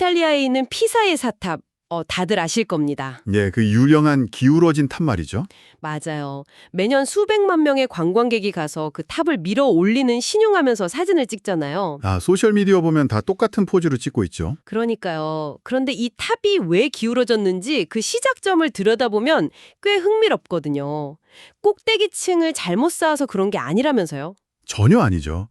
이탈리아에 있는 피사의 사탑, 다들 아실 겁니다. 예, 그 유명한 기울어진 탑 말이죠. 맞아요. 매년 수백만 명의 관광객이 가서 그 탑을 밀어 올리는 신용하면서 사진을 찍잖아요. 아, 소셜미디어 보면 다 똑같은 포즈로 찍고 있죠. 그러니까요. 그런데 이 탑이 왜 기울어졌는지 그 시작점을 들여다보면 꽤 흥미롭거든요. 꼭대기층을 잘못 쌓아서 그런 게 아니라면서요. 전혀 아니죠.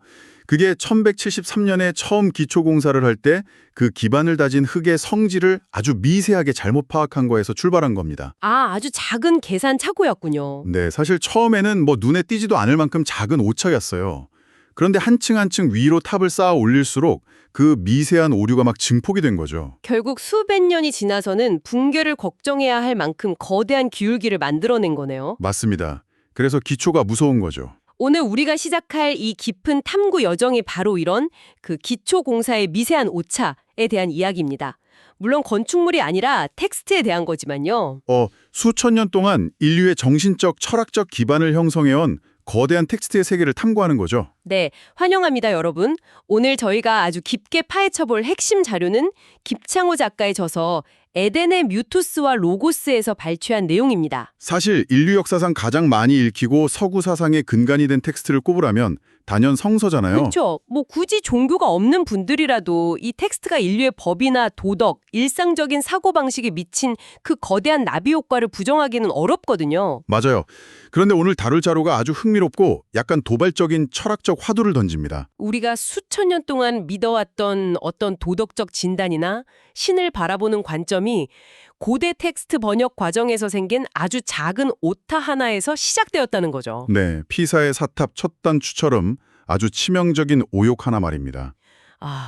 그게 1173년에 처음 기초공사를 할 때 그 기반을 다진 흙의 성질을 아주 미세하게 잘못 파악한 거에서 출발한 겁니다. 아주 작은 계산 착오였군요. 네, 사실 처음에는 뭐 눈에 띄지도 않을 만큼 작은 오차였어요. 그런데 한 층 한 층 위로 탑을 쌓아 올릴수록 그 미세한 오류가 막 증폭이 된 거죠. 결국 수백 년이 지나서는 붕괴를 걱정해야 할 만큼 거대한 기울기를 만들어낸 거네요. 맞습니다. 그래서 기초가 무서운 거죠. 오늘 우리가 시작할 이 깊은 탐구 여정이 바로 이런 그 기초공사의 미세한 오차에 대한 이야기입니다. 물론 건축물이 아니라 텍스트에 대한 거지만요. 수천 년 동안 인류의 정신적, 철학적 기반을 형성해온 거대한 텍스트의 세계를 탐구하는 거죠. 네, 환영합니다, 여러분. 오늘 저희가 아주 깊게 파헤쳐볼 핵심 자료는 김창호 작가의 저서 에덴의 뮤토스와 로고스에서 발췌한 내용입니다. 사실 인류 역사상 가장 많이 읽히고 서구 사상의 근간이 된 텍스트를 꼽으라면 단연 성서잖아요. 그렇죠. 뭐 굳이 종교가 없는 분들이라도 이 텍스트가 인류의 법이나 도덕, 일상적인 사고방식에 미친 그 거대한 나비 효과를 부정하기는 어렵거든요. 맞아요. 그런데 오늘 다룰 자료가 아주 흥미롭고 약간 도발적인 철학적 화두를 던집니다. 우리가 수천 년 동안 믿어왔던 어떤 도덕적 진단이나 신을 바라보는 관점이 고대 텍스트 번역 과정에서 생긴 아주 작은 오타 하나에서 시작되었다는 거죠. 네, 피사의 사탑 첫 단추처럼 아주 치명적인 오욕 하나 말입니다.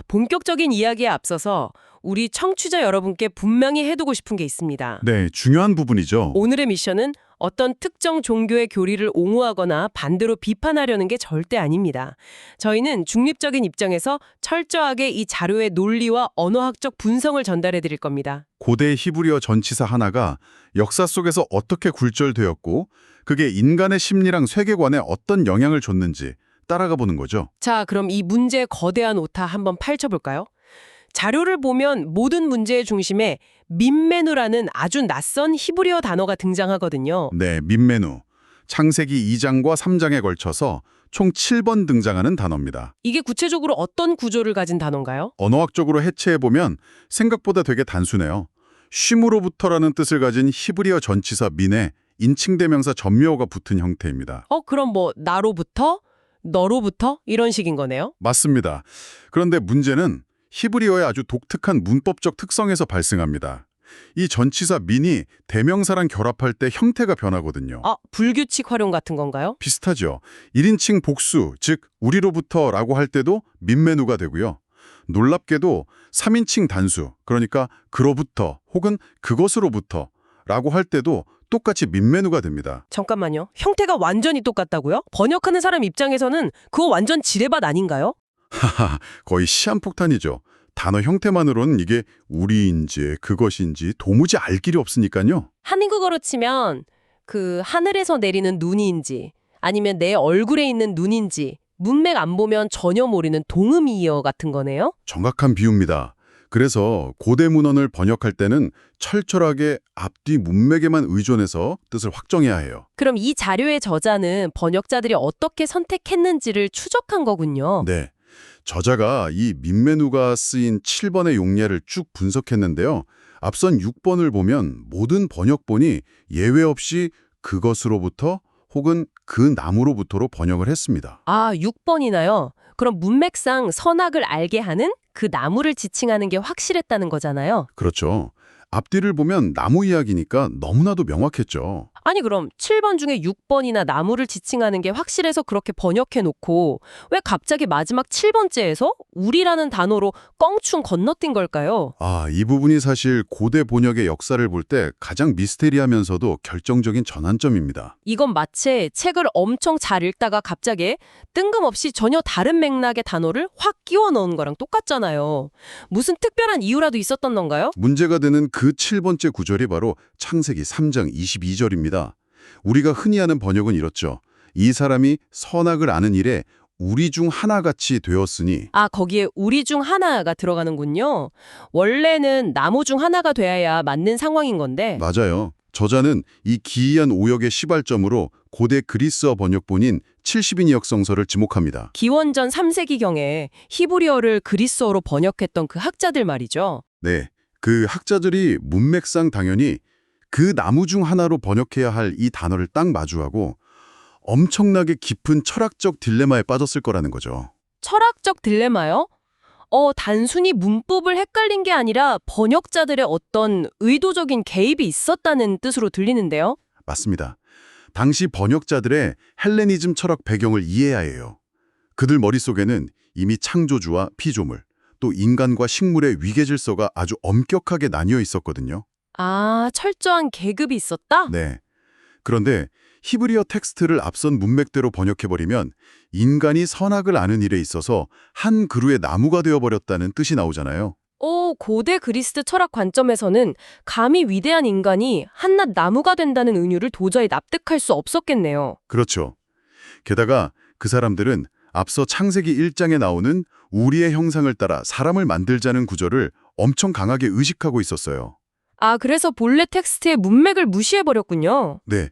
본격적인 이야기에 앞서서 우리 청취자 여러분께 분명히 해두고 싶은 게 있습니다. 네, 중요한 부분이죠. 오늘의 미션은 어떤 특정 종교의 교리를 옹호하거나 반대로 비판하려는 게 절대 아닙니다. 저희는 중립적인 입장에서 철저하게 이 자료의 논리와 언어학적 분석을 전달해 드릴 겁니다. 고대 히브리어 전치사 하나가 역사 속에서 어떻게 굴절되었고 그게 인간의 심리랑 세계관에 어떤 영향을 줬는지 따라가 보는 거죠. 자, 그럼 이 문제의 거대한 오타 한번 파헤쳐볼까요? 자료를 보면 모든 문제의 중심에 민메누라는 아주 낯선 히브리어 단어가 등장하거든요. 네, 민메누. 창세기 2장과 3장에 걸쳐서 총 7번 등장하는 단어입니다. 이게 구체적으로 어떤 구조를 가진 단어인가요? 언어학적으로 해체해보면 생각보다 되게 단순해요. 쉼으로부터라는 뜻을 가진 히브리어 전치사 민에 인칭대명사 전미어가 붙은 형태입니다. 그럼 뭐 나로부터, 너로부터 이런 식인 거네요? 맞습니다. 그런데 문제는 히브리어의 아주 독특한 문법적 특성에서 발생합니다. 이 전치사 민이 대명사랑 결합할 때 형태가 변하거든요. 불규칙 활용 같은 건가요? 비슷하죠. 1인칭 복수, 즉 우리로부터라고 할 때도 민메누가 되고요. 놀랍게도 3인칭 단수, 그러니까 그로부터 혹은 그것으로부터 라고 할 때도 똑같이 민메누가 됩니다. 잠깐만요. 형태가 완전히 똑같다고요? 번역하는 사람 입장에서는 그거 완전 지뢰밭 아닌가요? 하하, 거의 시한폭탄이죠. 단어 형태만으로는 이게 우리인지 그것인지 도무지 알 길이 없으니까요. 한국어로 치면 그 하늘에서 내리는 눈인지 아니면 내 얼굴에 있는 눈인지 문맥 안 보면 전혀 모르는 동음이어 같은 거네요? 정확한 비유입니다. 그래서 고대 문헌을 번역할 때는 철저하게 앞뒤 문맥에만 의존해서 뜻을 확정해야 해요. 그럼 이 자료의 저자는 번역자들이 어떻게 선택했는지를 추적한 거군요. 네. 저자가 이 민메누가 쓰인 7번의 용례를 쭉 분석했는데요. 앞선 6번을 보면 모든 번역본이 예외 없이 그것으로부터 혹은 그 나무로부터로 번역을 했습니다. 6번이나요? 그럼 문맥상 선악을 알게 하는 그 나무를 지칭하는 게 확실했다는 거잖아요. 그렇죠. 앞뒤를 보면 나무 이야기니까 너무나도 명확했죠. 아니 그럼 7번 중에 6번이나 나무를 지칭하는 게 확실해서 그렇게 번역해놓고 왜 갑자기 마지막 7번째에서 우리라는 단어로 껑충 건너뛴 걸까요? 이 부분이 사실 고대 번역의 역사를 볼 때 가장 미스테리하면서도 결정적인 전환점입니다. 이건 마치 책을 엄청 잘 읽다가 갑자기 뜬금없이 전혀 다른 맥락의 단어를 확 끼워 넣은 거랑 똑같잖아요. 무슨 특별한 이유라도 있었던 건가요? 문제가 되는 그 7번째 구절이 바로 창세기 3장 22절입니다. 우리가 흔히 하는 번역은 이렇죠. 이 사람이 선악을 아는 일에 우리 중 하나같이 되었으니 아, 거기에 우리 중 하나가 들어가는군요. 원래는 나무 중 하나가 돼야 맞는 상황인 건데. 맞아요. 저자는 이 기이한 오역의 시발점으로 고대 그리스어 번역본인 70인역 성서를 지목합니다. 기원전 3세기경에 히브리어를 그리스어로 번역했던 그 학자들 말이죠. 네, 그 학자들이 문맥상 당연히 그 나무 중 하나로 번역해야 할 이 단어를 딱 마주하고 엄청나게 깊은 철학적 딜레마에 빠졌을 거라는 거죠. 철학적 딜레마요? 단순히 문법을 헷갈린 게 아니라 번역자들의 어떤 의도적인 개입이 있었다는 뜻으로 들리는데요. 맞습니다. 당시 번역자들의 헬레니즘 철학 배경을 이해해야 해요. 그들 머릿속에는 이미 창조주와 피조물, 또 인간과 식물의 위계질서가 아주 엄격하게 나뉘어 있었거든요. 아, 철저한 계급이 있었다? 네. 그런데 히브리어 텍스트를 앞선 문맥대로 번역해버리면 인간이 선악을 아는 일에 있어서 한 그루의 나무가 되어버렸다는 뜻이 나오잖아요. 고대 그리스 철학 관점에서는 감히 위대한 인간이 한낱 나무가 된다는 은유를 도저히 납득할 수 없었겠네요. 그렇죠. 게다가 그 사람들은 앞서 창세기 1장에 나오는 우리의 형상을 따라 사람을 만들자는 구절을 엄청 강하게 의식하고 있었어요. 아, 그래서 본래 텍스트의 문맥을 무시해버렸군요. 네.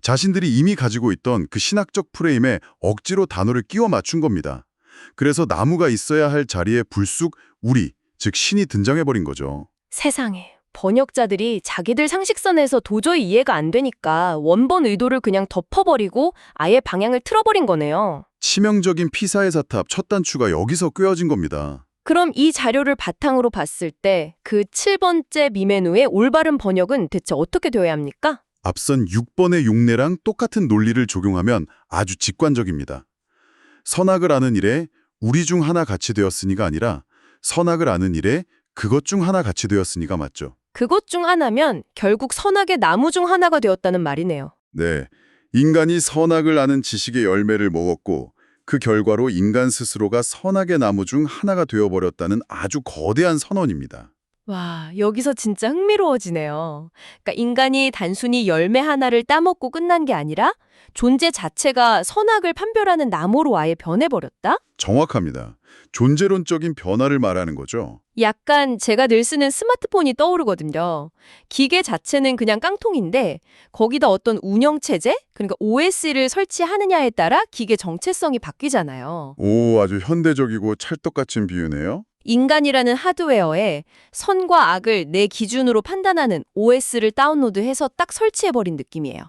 자신들이 이미 가지고 있던 그 신학적 프레임에 억지로 단어를 끼워 맞춘 겁니다. 그래서 나무가 있어야 할 자리에 불쑥 우리, 즉 신이 등장해버린 거죠. 세상에. 번역자들이 자기들 상식선에서 도저히 이해가 안 되니까 원본 의도를 그냥 덮어버리고 아예 방향을 틀어버린 거네요. 치명적인 피사의 사탑 첫 단추가 여기서 꿰어진 겁니다. 그럼 이 자료를 바탕으로 봤을 때 그 7번째 미메누의 올바른 번역은 대체 어떻게 되어야 합니까? 앞선 6번의 용례랑 똑같은 논리를 적용하면 아주 직관적입니다. 선악을 아는 일에 우리 중 하나 같이 되었으니가 아니라 선악을 아는 일에 그것 중 하나 같이 되었으니가 맞죠. 그것 중 하나면 결국 선악의 나무 중 하나가 되었다는 말이네요. 네, 인간이 선악을 아는 지식의 열매를 먹었고 그 결과로 인간 스스로가 선악의 나무 중 하나가 되어버렸다는 아주 거대한 선언입니다. 와, 여기서 진짜 흥미로워지네요. 그러니까 인간이 단순히 열매 하나를 따먹고 끝난 게 아니라 존재 자체가 선악을 판별하는 나무로 아예 변해버렸다? 정확합니다. 존재론적인 변화를 말하는 거죠. 약간 제가 늘 쓰는 스마트폰이 떠오르거든요. 기계 자체는 그냥 깡통인데 거기다 어떤 운영체제, 그러니까 OS를 설치하느냐에 따라 기계 정체성이 바뀌잖아요. 오, 아주 현대적이고 찰떡같은 비유네요. 인간이라는 하드웨어에 선과 악을 내 기준으로 판단하는 OS를 다운로드해서 딱 설치해버린 느낌이에요.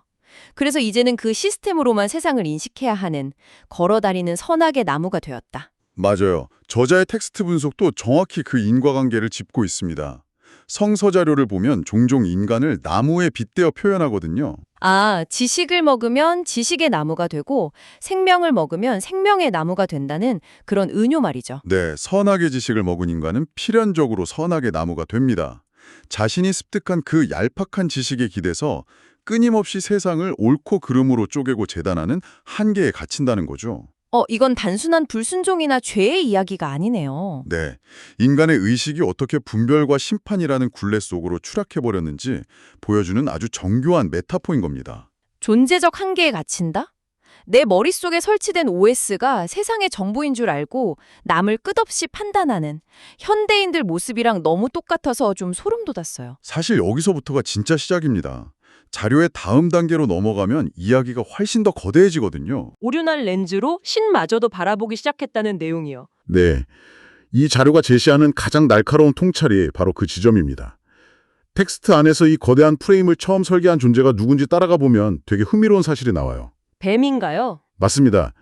그래서 이제는 그 시스템으로만 세상을 인식해야 하는 걸어다니는 선악의 나무가 되었다. 맞아요. 저자의 텍스트 분석도 정확히 그 인과관계를 짚고 있습니다. 성서 자료를 보면 종종 인간을 나무에 빗대어 표현하거든요. 아, 지식을 먹으면 지식의 나무가 되고 생명을 먹으면 생명의 나무가 된다는 그런 은유 말이죠. 네, 선악의 지식을 먹은 인간은 필연적으로 선악의 나무가 됩니다. 자신이 습득한 그 얄팍한 지식에 기대서 끊임없이 세상을 옳고 그름으로 쪼개고 재단하는 한계에 갇힌다는 거죠. 이건 단순한 불순종이나 죄의 이야기가 아니네요. 네, 인간의 의식이 어떻게 분별과 심판이라는 굴레 속으로 추락해버렸는지 보여주는 아주 정교한 메타포인 겁니다. 존재적 한계에 갇힌다? 내 머릿속에 설치된 OS가 세상의 정보인 줄 알고 남을 끝없이 판단하는 현대인들 모습이랑 너무 똑같아서 좀 소름 돋았어요. 사실 여기서부터가 진짜 시작입니다. 자료의 다음 단계로 넘어가면 이야기가 훨씬 더 거대해지거든요. 오륜한 렌즈로 신마저도 바라보기 시작했다는 내용이요. 네, 이 자료가 제시하는 가장 날카로운 통찰이 바로 그 지점입니다. 텍스트 안에서 이 거대한 프레임을 처음 설계한 존재가 누군지 따라가 보면 되게 흥미로운 사실이 나와요. 뱀인가요? 맞습니다.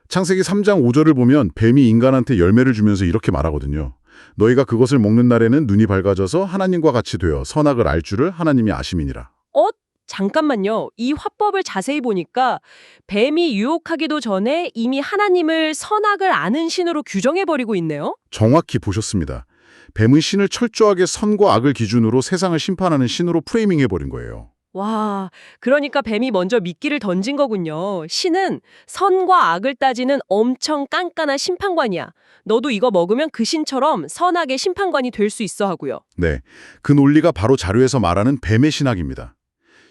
창세기 3장 5절을 보면 뱀이 인간한테 열매를 주면서 이렇게 말하거든요. 너희가 그것을 먹는 날에는 눈이 밝아져서 하나님과 같이 되어 선악을 알 줄을 하나님이 아심이니라. 잠깐만요. 이 화법을 자세히 보니까 뱀이 유혹하기도 전에 이미 하나님을 선악을 아는 신으로 규정해버리고 있네요. 정확히 보셨습니다. 뱀은 신을 철저하게 선과 악을 기준으로 세상을 심판하는 신으로 프레이밍해버린 거예요. 와, 그러니까 뱀이 먼저 미끼를 던진 거군요. 신은 선과 악을 따지는 엄청 깐깐한 심판관이야. 너도 이거 먹으면 그 신처럼 선악의 심판관이 될 수 있어 하고요. 네, 그 논리가 바로 자료에서 말하는 뱀의 신학입니다.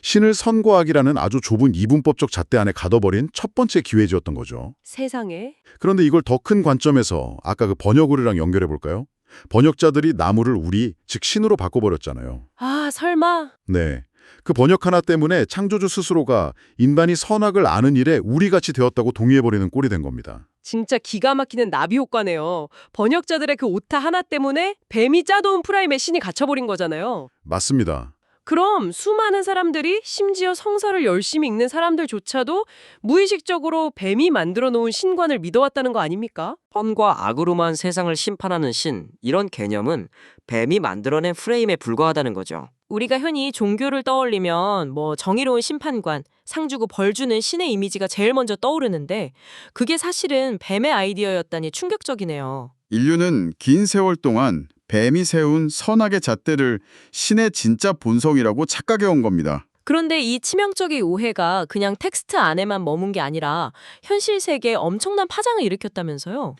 신을 선과 악이라는 아주 좁은 이분법적 잣대 안에 가둬버린 첫 번째 기회지였던 거죠. 세상에. 그런데 이걸 더 큰 관점에서 아까 그 번역우리랑 연결해 볼까요? 번역자들이 나무를 우리, 즉 신으로 바꿔버렸잖아요. 아, 설마? 네. 그 번역 하나 때문에 창조주 스스로가 인간이 선악을 아는 일에 우리같이 되었다고 동의해버리는 꼴이 된 겁니다. 진짜 기가 막히는 나비 효과네요. 번역자들의 그 오타 하나 때문에 뱀이 짜놓은 프라임에 신이 갇혀버린 거잖아요. 맞습니다. 그럼 수많은 사람들이 심지어 성서를 열심히 읽는 사람들조차도 무의식적으로 뱀이 만들어 놓은 신관을 믿어왔다는 거 아닙니까? 선과 악으로만 세상을 심판하는 신, 이런 개념은 뱀이 만들어낸 프레임에 불과하다는 거죠. 우리가 흔히 종교를 떠올리면 정의로운 심판관, 상 주고 벌 주는 신의 이미지가 제일 먼저 떠오르는데 그게 사실은 뱀의 아이디어였다니 충격적이네요. 인류는 긴 세월 동안 뱀이 세운 선악의 잣대를 신의 진짜 본성이라고 착각해온 겁니다. 그런데 이 치명적인 오해가 그냥 텍스트 안에만 머문 게 아니라 현실 세계에 엄청난 파장을 일으켰다면서요?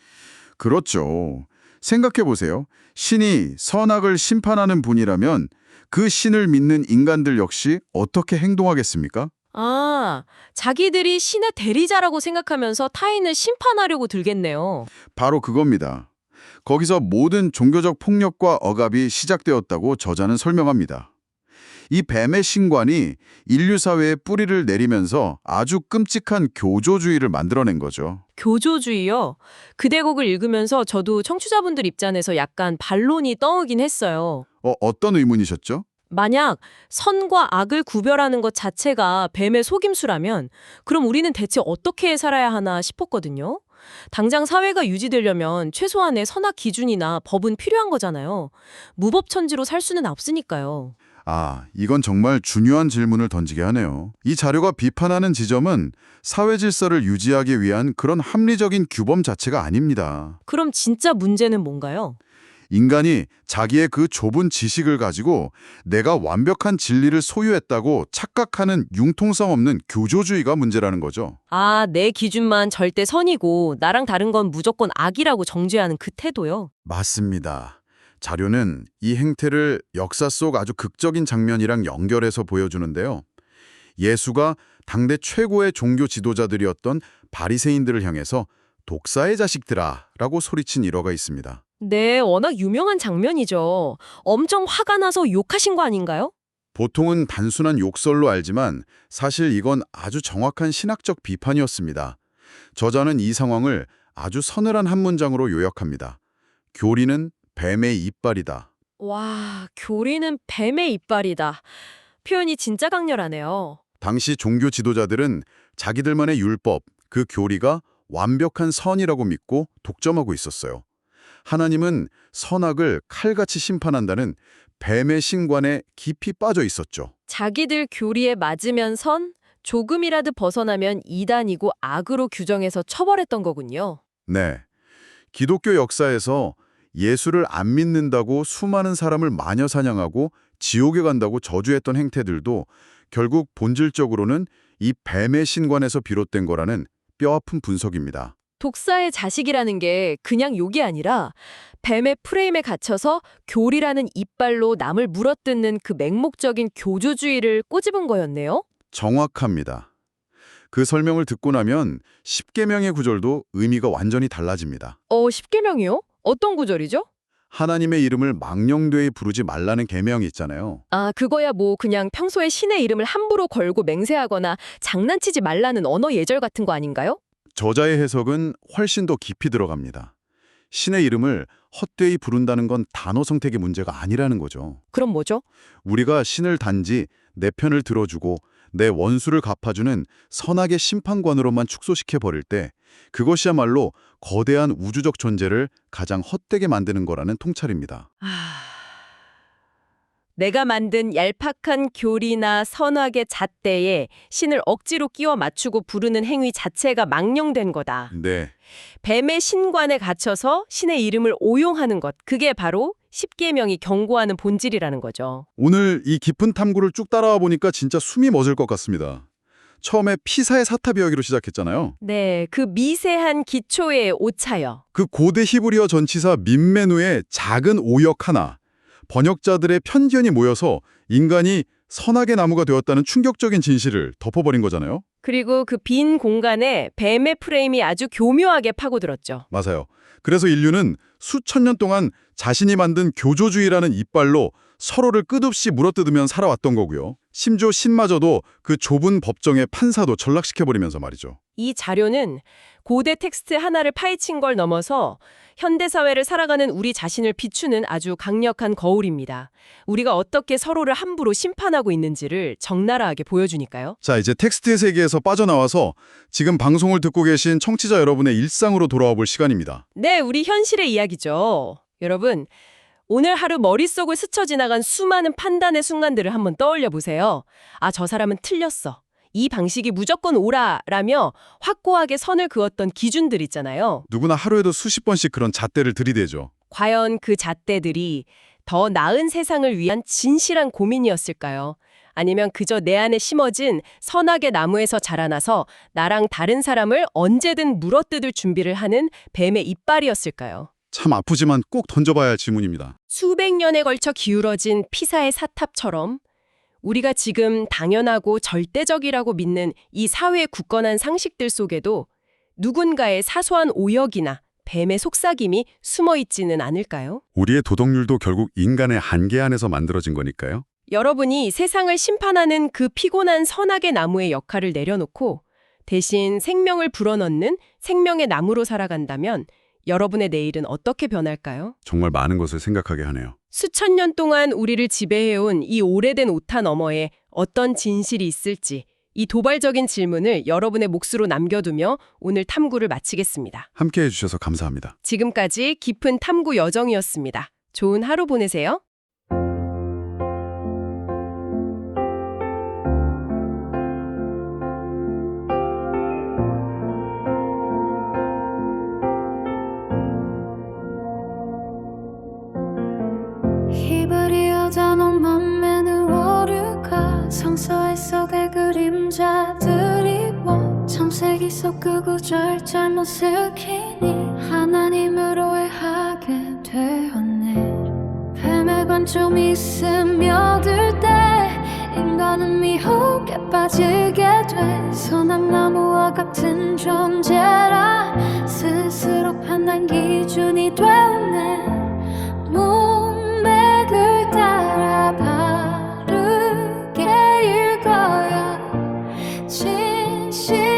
그렇죠. 생각해보세요. 신이 선악을 심판하는 분이라면 그 신을 믿는 인간들 역시 어떻게 행동하겠습니까? 아, 자기들이 신의 대리자라고 생각하면서 타인을 심판하려고 들겠네요. 바로 그겁니다. 거기서 모든 종교적 폭력과 억압이 시작되었다고 저자는 설명합니다. 이 뱀의 신관이 인류 사회에 뿌리를 내리면서 아주 끔찍한 교조주의를 만들어낸 거죠. 교조주의요? 그 대곡을 읽으면서 저도 청취자분들 입장에서 약간 반론이 떠오긴 했어요. 어떤 의문이셨죠? 만약 선과 악을 구별하는 것 자체가 뱀의 속임수라면 그럼 우리는 대체 어떻게 살아야 하나 싶었거든요. 당장 사회가 유지되려면 최소한의 선악 기준이나 법은 필요한 거잖아요. 무법천지로 살 수는 없으니까요. 이건 정말 중요한 질문을 던지게 하네요. 이 자료가 비판하는 지점은 사회 질서를 유지하기 위한 그런 합리적인 규범 자체가 아닙니다. 그럼 진짜 문제는 뭔가요? 인간이 자기의 그 좁은 지식을 가지고 내가 완벽한 진리를 소유했다고 착각하는 융통성 없는 교조주의가 문제라는 거죠. 아, 내 기준만 절대 선이고 나랑 다른 건 무조건 악이라고 정죄하는 그 태도요? 맞습니다. 자료는 이 행태를 역사 속 아주 극적인 장면이랑 연결해서 보여주는데요. 예수가 당대 최고의 종교 지도자들이었던 바리새인들을 향해서 독사의 자식들아 라고 소리친 일화가 있습니다. 네, 워낙 유명한 장면이죠. 엄청 화가 나서 욕하신 거 아닌가요? 보통은 단순한 욕설로 알지만 사실 이건 아주 정확한 신학적 비판이었습니다. 저자는 이 상황을 아주 서늘한 한 문장으로 요약합니다. 교리는 뱀의 이빨이다. 와, 교리는 뱀의 이빨이다. 표현이 진짜 강렬하네요. 당시 종교 지도자들은 자기들만의 율법, 그 교리가 완벽한 선이라고 믿고 독점하고 있었어요. 하나님은 선악을 칼같이 심판한다는 뱀의 신관에 깊이 빠져 있었죠. 자기들 교리에 맞으면 선, 조금이라도 벗어나면 이단이고 악으로 규정해서 처벌했던 거군요. 네. 기독교 역사에서 예수를 안 믿는다고 수많은 사람을 마녀 사냥하고 지옥에 간다고 저주했던 행태들도 결국 본질적으로는 이 뱀의 신관에서 비롯된 거라는 뼈아픈 분석입니다. 독사의 자식이라는 게 그냥 욕이 아니라 뱀의 프레임에 갇혀서 교리라는 이빨로 남을 물어뜯는 그 맹목적인 교조주의를 꼬집은 거였네요. 정확합니다. 그 설명을 듣고 나면 십계명의 구절도 의미가 완전히 달라집니다. 십계명이요? 어떤 구절이죠? 하나님의 이름을 망령되이 부르지 말라는 계명이 있잖아요. 아, 그거야 그냥 평소에 신의 이름을 함부로 걸고 맹세하거나 장난치지 말라는 언어 예절 같은 거 아닌가요? 저자의 해석은 훨씬 더 깊이 들어갑니다. 신의 이름을 헛되이 부른다는 건 단어 선택의 문제가 아니라는 거죠. 그럼 뭐죠? 우리가 신을 단지 내 편을 들어주고 내 원수를 갚아주는 선악의 심판관으로만 축소시켜버릴 때 그것이야말로 거대한 우주적 존재를 가장 헛되게 만드는 거라는 통찰입니다. 내가 만든 얄팍한 교리나 선악의 잣대에 신을 억지로 끼워 맞추고 부르는 행위 자체가 망령된 거다. 네, 뱀의 신관에 갇혀서 신의 이름을 오용하는 것, 그게 바로 십계명이 경고하는 본질이라는 거죠. 오늘 이 깊은 탐구를 쭉 따라와 보니까 진짜 숨이 멎을 것 같습니다. 처음에 피사의 사탑 이야기로 시작했잖아요. 네, 그 미세한 기초의 오차요. 그 고대 히브리어 전치사 민메누의 작은 오역 하나, 번역자들의 편견이 모여서 인간이 선악의 나무가 되었다는 충격적인 진실을 덮어버린 거잖아요. 그리고 그 빈 공간에 뱀의 프레임이 아주 교묘하게 파고들었죠. 맞아요. 그래서 인류는 수천 년 동안 자신이 만든 교조주의라는 이빨로 서로를 끝없이 물어뜯으면 살아왔던 거고요. 심지어 신마저도 그 좁은 법정의 판사도 전락시켜버리면서 말이죠. 이 자료는 고대 텍스트 하나를 파헤친 걸 넘어서 현대사회를 살아가는 우리 자신을 비추는 아주 강력한 거울입니다. 우리가 어떻게 서로를 함부로 심판하고 있는지를 적나라하게 보여주니까요. 자, 이제 텍스트의 세계에서 빠져나와서 지금 방송을 듣고 계신 청취자 여러분의 일상으로 돌아와 볼 시간입니다. 네, 우리 현실의 이야기죠. 여러분, 오늘 하루 머릿속을 스쳐 지나간 수많은 판단의 순간들을 한번 떠올려 보세요. 아, 저 사람은 틀렸어. 이 방식이 무조건 옳아라며 확고하게 선을 그었던 기준들 있잖아요. 누구나 하루에도 수십 번씩 그런 잣대를 들이대죠. 과연 그 잣대들이 더 나은 세상을 위한 진실한 고민이었을까요? 아니면 그저 내 안에 심어진 선악의 나무에서 자라나서 나랑 다른 사람을 언제든 물어뜯을 준비를 하는 뱀의 이빨이었을까요? 참 아프지만 꼭 던져봐야 할 질문입니다. 수백 년에 걸쳐 기울어진 피사의 사탑처럼 우리가 지금 당연하고 절대적이라고 믿는 이 사회의 굳건한 상식들 속에도 누군가의 사소한 오역이나 뱀의 속삭임이 숨어 있지는 않을까요? 우리의 도덕률도 결국 인간의 한계 안에서 만들어진 거니까요. 여러분이 세상을 심판하는 그 피곤한 선악의 나무의 역할을 내려놓고 대신 생명을 불어넣는 생명의 나무로 살아간다면 여러분의 내일은 어떻게 변할까요? 정말 많은 것을 생각하게 하네요. 수천 년 동안 우리를 지배해온 이 오래된 오타 너머에 어떤 진실이 있을지 이 도발적인 질문을 여러분의 몫으로 남겨두며 오늘 탐구를 마치겠습니다. 함께 해주셔서 감사합니다. 지금까지 깊은 탐구 여정이었습니다. 좋은 하루 보내세요. 히브리어다 넌 맘에는 오류가 성서의 속의 그림자들이 뭐 창세기 속 그 구절 잘못 쓰기니 하나님을 오해하게 되었네. 뱀의 관점이 스며들 때 인간은 미혹에 빠지게 돼 선악나무와 같은 존재라 스스로 판단 기준이 되었네. 문맥을 따라 바르게 읽어야 진실